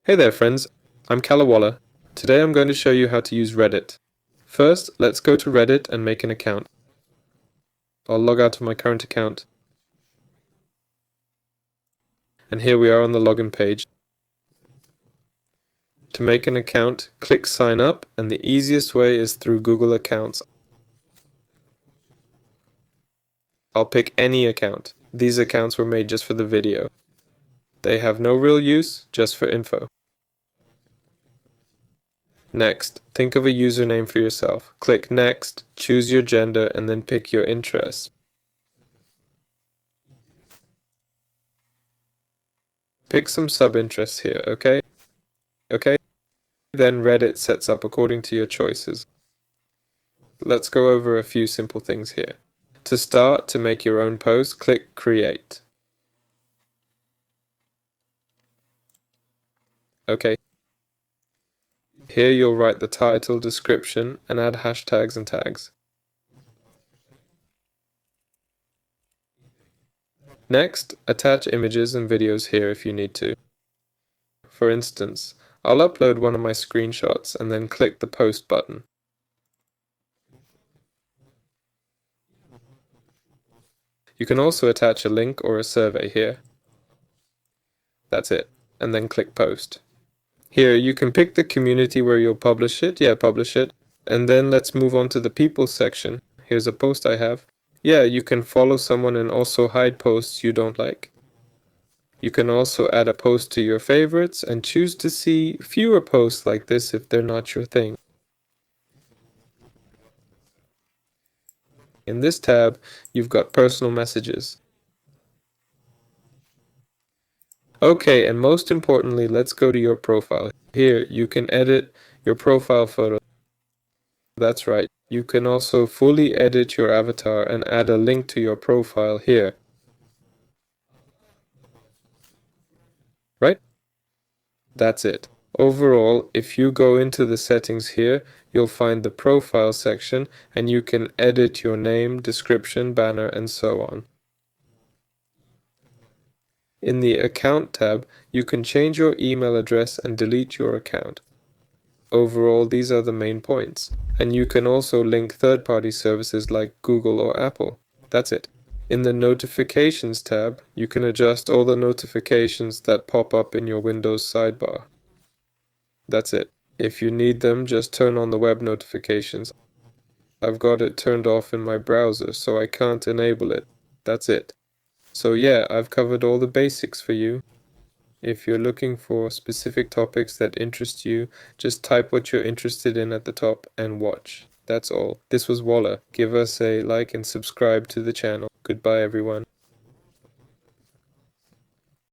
Hey there friends, I'm Kalawala. Today I'm going to show you how to use Reddit. First, let's go to Reddit and make an account. I'll log out of my current account. And here we are on the login page. To make an account, click sign up, and the easiest way is through Google Accounts. I'll pick any account. These accounts were made just for the video. They have no real use, just for info. Next, think of a username for yourself. Click next, choose your gender, and then pick your interests. Pick some sub-interests here, okay? Then Reddit sets up according to your choices. Let's go over a few simple things here. To start, to make your own post, click Create. Okay. Here you'll write the title, description, and add hashtags and tags. Next, attach images and videos here if you need to. For instance, I'll upload one of my screenshots and then click the Post button. You can also attach a link or a survey here. That's it, and then click Post. Here, you can pick the community where you'll publish it. Yeah, publish it. And then let's move on to the people section. Here's a post I have. Yeah, you can follow someone and also hide posts you don't like. You can also add a post to your favorites and choose to see fewer posts like this if they're not your thing. In this tab, you've got personal messages. Okay, and most importantly, let's go to your profile. Here, you can edit your profile photo. That's right. You can also fully edit your avatar and add a link to your profile here. Right? That's it. Overall, if you go into the settings here, you'll find the profile section and you can edit your name, description, banner, and so on. In the Account tab, you can change your email address and delete your account. Overall, these are the main points. And you can also link third-party services like Google or Apple. That's it. In the Notifications tab, you can adjust all the notifications that pop up in your Windows sidebar. That's it. If you need them, just turn on the web notifications. I've got it turned off in my browser, so I can't enable it. That's it. So yeah, I've covered all the basics for you. If you're looking for specific topics that interest you, just type what you're interested in at the top and watch. That's all. This was Walla. Give us a like and subscribe to the channel. Goodbye everyone.